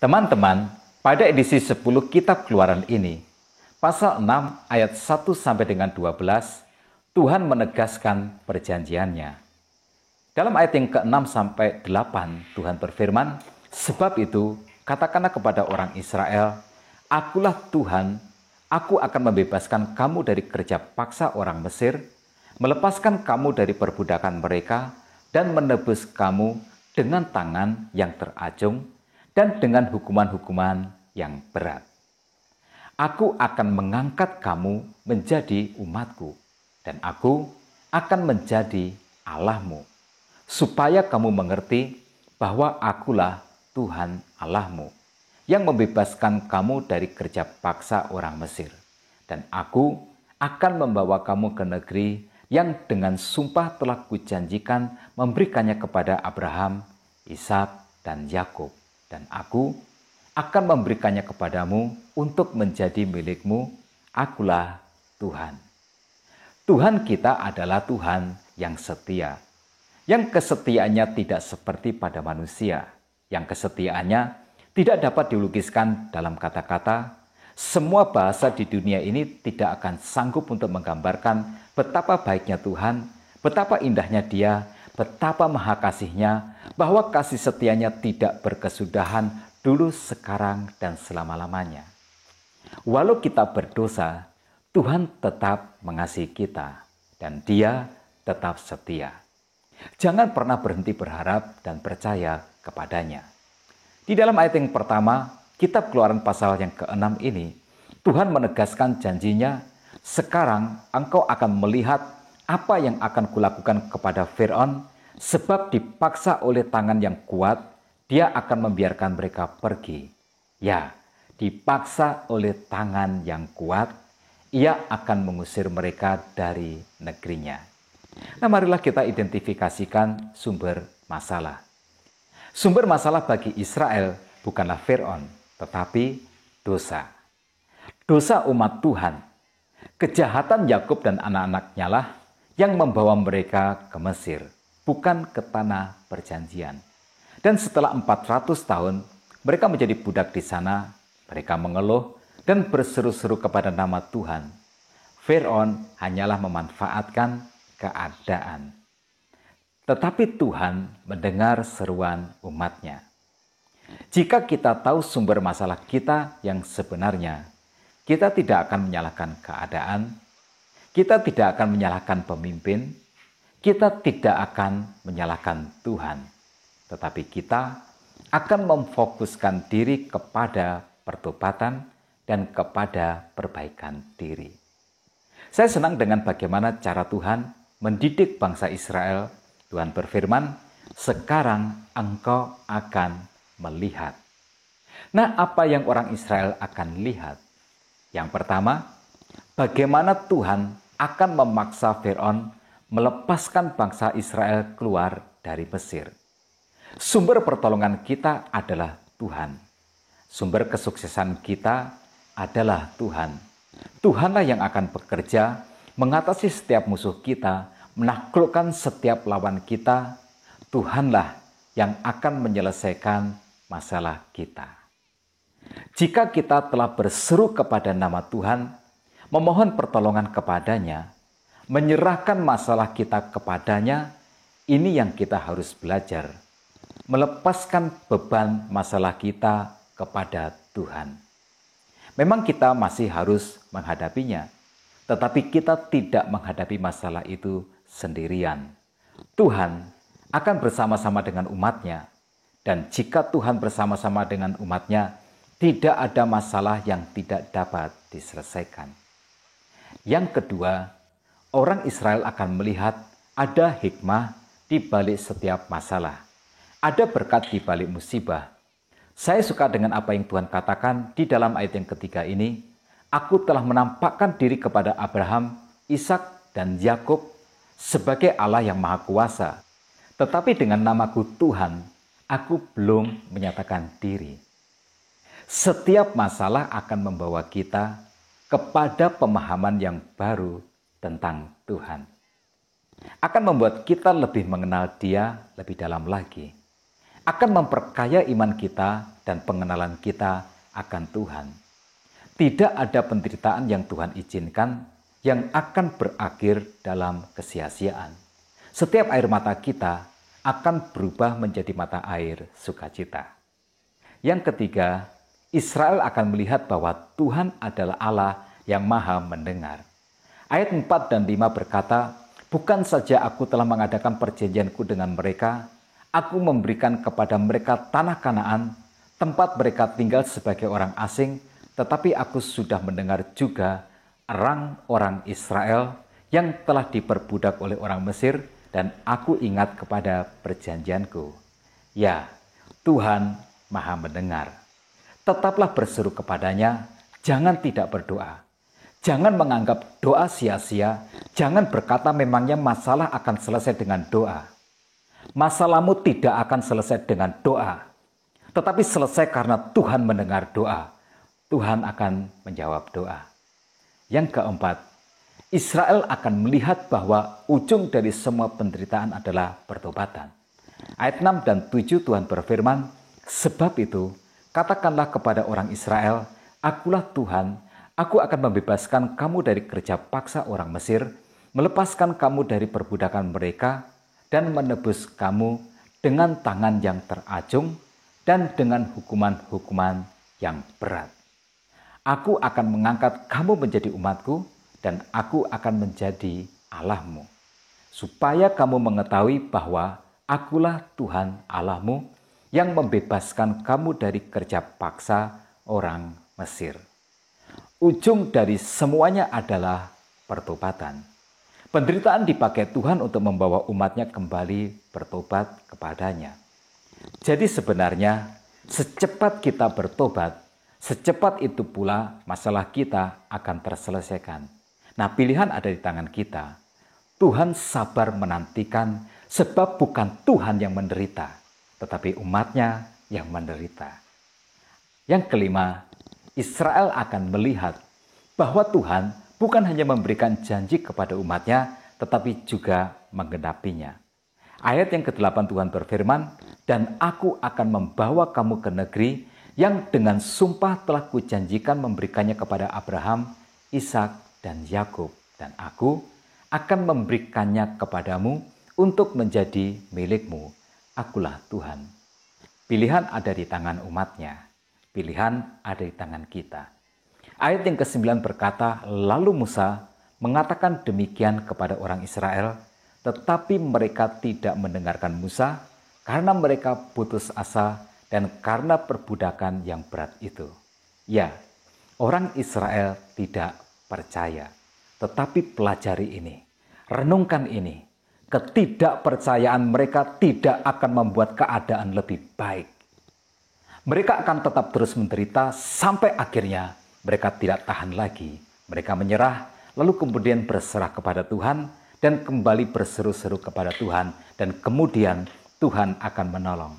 Teman-teman, pada edisi 10 Kitab Keluaran ini, pasal 6 ayat 1 sampai dengan 12, Tuhan menegaskan perjanjiannya. Dalam ayat yang ke-6 sampai 8, Tuhan berfirman, "Sebab itu, katakanlah kepada orang Israel, Akulah Tuhan, aku akan membebaskan kamu dari kerja paksa orang Mesir, melepaskan kamu dari perbudakan mereka, dan menebus kamu dengan tangan yang terajung, dan dengan hukuman-hukuman yang berat. Aku akan mengangkat kamu menjadi umatku, dan aku akan menjadi Allahmu, supaya kamu mengerti bahwa akulah Tuhan Allahmu, yang membebaskan kamu dari kerja paksa orang Mesir. Dan aku akan membawa kamu ke negeri yang dengan sumpah telah kujanjikan memberikannya kepada Abraham, Ishak, dan Yakub. Dan aku akan memberikannya kepadamu untuk menjadi milikmu. Akulah Tuhan." Tuhan kita adalah Tuhan yang setia, yang kesetiaannya tidak seperti pada manusia, yang kesetiaannya tidak dapat dilukiskan dalam kata-kata. Semua bahasa di dunia ini tidak akan sanggup untuk menggambarkan betapa baiknya Tuhan, betapa indahnya Dia, betapa maha kasihnya, bahwa kasih setianya tidak berkesudahan dulu, sekarang, dan selama-lamanya. Walau kita berdosa, Tuhan tetap mengasihi kita, dan Dia tetap setia. Jangan pernah berhenti berharap dan percaya kepadanya. Di dalam ayat yang pertama, Kitab Keluaran pasal yang ke-6 ini, Tuhan menegaskan janjinya, "Sekarang engkau akan melihat apa yang akan kulakukan kepada Firaun, sebab dipaksa oleh tangan yang kuat, dia akan membiarkan mereka pergi." Ya, dipaksa oleh tangan yang kuat, ia akan mengusir mereka dari negerinya. Nah, marilah kita identifikasikan sumber masalah. Sumber masalah bagi Israel bukanlah Firaun, tetapi dosa. Dosa umat Tuhan. Kejahatan Yakub dan anak-anaknya lah yang membawa mereka ke Mesir, bukan ke tanah perjanjian. Dan setelah 400 tahun, mereka menjadi budak di sana. Mereka mengeluh dan berseru-seru kepada nama Tuhan. Firaun hanyalah memanfaatkan keadaan. Tetapi Tuhan mendengar seruan umatnya. Jika kita tahu sumber masalah kita yang sebenarnya, kita tidak akan menyalahkan keadaan, kita tidak akan menyalahkan pemimpin, kita tidak akan menyalahkan Tuhan, tetapi kita akan memfokuskan diri kepada pertobatan dan kepada perbaikan diri. Saya senang dengan bagaimana cara Tuhan mendidik bangsa Israel. Tuhan berfirman, "Sekarang engkau akan melihat." Nah, apa yang orang Israel akan lihat? Yang pertama, bagaimana Tuhan akan memaksa Firaun melepaskan bangsa Israel keluar dari Mesir. Sumber pertolongan kita adalah Tuhan. Sumber kesuksesan kita adalah Tuhan. Tuhanlah yang akan bekerja mengatasi setiap musuh kita, menaklukkan setiap lawan kita. Tuhanlah yang akan menyelesaikan masalah kita. Jika kita telah berseru kepada nama Tuhan, memohon pertolongan kepadanya, menyerahkan masalah kita kepadanya, ini yang kita harus belajar. Melepaskan beban masalah kita kepada Tuhan. Memang kita masih harus menghadapinya, tetapi kita tidak menghadapi masalah itu sendirian. Tuhan akan bersama-sama dengan umatnya, dan jika Tuhan bersama-sama dengan umatnya, tidak ada masalah yang tidak dapat diselesaikan. Yang kedua, orang Israel akan melihat ada hikmah di balik setiap masalah. Ada berkat di balik musibah. Saya suka dengan apa yang Tuhan katakan di dalam ayat yang ketiga ini. "Aku telah menampakkan diri kepada Abraham, Ishak, dan Yakub sebagai Allah yang Maha Kuasa. Tetapi dengan namaku Tuhan, aku belum menyatakan diri." Setiap masalah akan membawa kita kepada pemahaman yang baru tentang Tuhan. Akan membuat kita lebih mengenal Dia lebih dalam lagi. Akan memperkaya iman kita dan pengenalan kita akan Tuhan. Tidak ada penderitaan yang Tuhan izinkan yang akan berakhir dalam kesia-siaan. Setiap air mata kita akan berubah menjadi mata air sukacita. Yang ketiga, Israel akan melihat bahwa Tuhan adalah Allah yang maha mendengar. Ayat 4 dan 5 berkata, "Bukan saja aku telah mengadakan perjanjianku dengan mereka, aku memberikan kepada mereka tanah Kanaan, tempat mereka tinggal sebagai orang asing, tetapi aku sudah mendengar juga orang-orang Israel yang telah diperbudak oleh orang Mesir, dan aku ingat kepada perjanjianku." Ya, Tuhan maha mendengar. Tetaplah berseru kepadanya, jangan tidak berdoa. Jangan menganggap doa sia-sia, jangan berkata memangnya masalah akan selesai dengan doa. Masalahmu tidak akan selesai dengan doa, tetapi selesai karena Tuhan mendengar doa. Tuhan akan menjawab doa. Yang keempat, Israel akan melihat bahwa ujung dari semua penderitaan adalah pertobatan. Ayat 6 dan 7 Tuhan berfirman, "Sebab itu, katakanlah kepada orang Israel, akulah Tuhan, aku akan membebaskan kamu dari kerja paksa orang Mesir, melepaskan kamu dari perbudakan mereka, dan menebus kamu dengan tangan yang terajung dan dengan hukuman-hukuman yang berat. Aku akan mengangkat kamu menjadi umatku, dan aku akan menjadi Allahmu, supaya kamu mengetahui bahwa akulah Tuhan Allahmu yang membebaskan kamu dari kerja paksa orang Mesir." Ujung dari semuanya adalah pertobatan. Penderitaan dipakai Tuhan untuk membawa umatnya kembali bertobat kepadanya. Jadi sebenarnya secepat kita bertobat, secepat itu pula masalah kita akan terselesaikan. Nah, pilihan ada di tangan kita. Tuhan sabar menantikan, sebab bukan Tuhan yang menderita, tetapi umatnya yang menderita. Yang kelima, Israel akan melihat bahwa Tuhan bukan hanya memberikan janji kepada umatnya, tetapi juga menggenapinya. Ayat yang ke-8 Tuhan berfirman, "Dan aku akan membawa kamu ke negeri yang dengan sumpah telah kujanjikan memberikannya kepada Abraham, Ishak, dan Yakub, dan aku akan memberikannya kepadamu untuk menjadi milikmu. Akulah Tuhan." Pilihan ada di tangan umatnya. Pilihan ada di tangan kita. Ayat yang ke-9 berkata, "Lalu Musa mengatakan demikian kepada orang Israel, tetapi mereka tidak mendengarkan Musa karena mereka putus asa dan karena perbudakan yang berat itu." Ya, orang Israel tidak percaya. Tetapi pelajari ini, renungkan ini. Ketidakpercayaan mereka tidak akan membuat keadaan lebih baik. Mereka akan tetap terus menderita sampai akhirnya mereka tidak tahan lagi. Mereka menyerah, lalu kemudian berserah kepada Tuhan dan kembali berseru-seru kepada Tuhan, dan kemudian Tuhan akan menolong.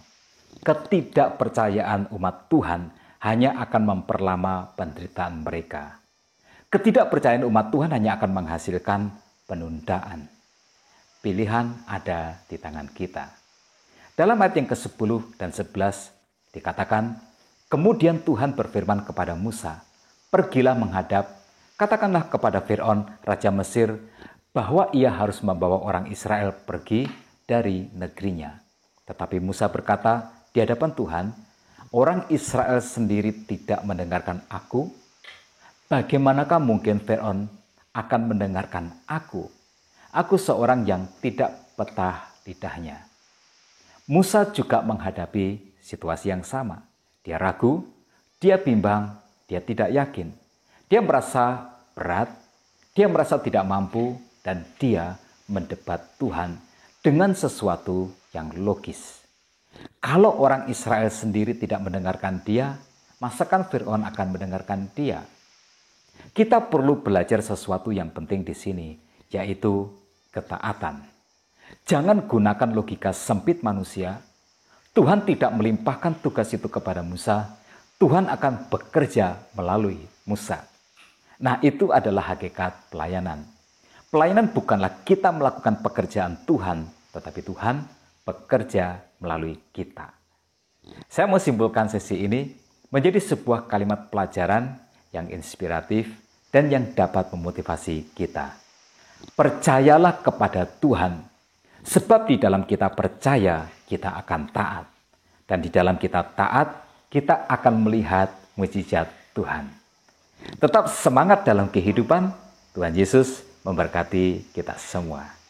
Ketidakpercayaan umat Tuhan hanya akan memperlama penderitaan mereka. Ketidakpercayaan umat Tuhan hanya akan menghasilkan penundaan. Pilihan ada di tangan kita. Dalam ayat yang ke-10 dan 11 dikatakan, "Kemudian Tuhan berfirman kepada Musa, pergilah menghadap, katakanlah kepada Fir'aun, Raja Mesir, bahwa ia harus membawa orang Israel pergi dari negerinya." Tetapi Musa berkata di hadapan Tuhan, "Orang Israel sendiri tidak mendengarkan aku. Bagaimanakah mungkin Fir'aun akan mendengarkan aku? Aku seorang yang tidak petah lidahnya." Musa juga menghadapi situasi yang sama. Dia ragu, dia bimbang, dia tidak yakin. Dia merasa berat, dia merasa tidak mampu, dan dia mendebat Tuhan dengan sesuatu yang logis. Kalau orang Israel sendiri tidak mendengarkan dia, masakan Fir'aun akan mendengarkan dia? Kita perlu belajar sesuatu yang penting di sini, yaitu ketaatan. Jangan gunakan logika sempit manusia. Tuhan tidak melimpahkan tugas itu kepada Musa. Tuhan akan bekerja melalui Musa. Nah, itu adalah hakikat pelayanan. Pelayanan bukanlah kita melakukan pekerjaan Tuhan, tetapi Tuhan bekerja melalui kita. Saya mau simpulkan sesi ini menjadi sebuah kalimat pelajaran yang inspiratif dan yang dapat memotivasi kita. Percayalah kepada Tuhan, sebab di dalam kita percaya, kita akan taat. Dan di dalam kita taat, kita akan melihat mujizat Tuhan. Tetap semangat dalam kehidupan. Tuhan Yesus memberkati kita semua.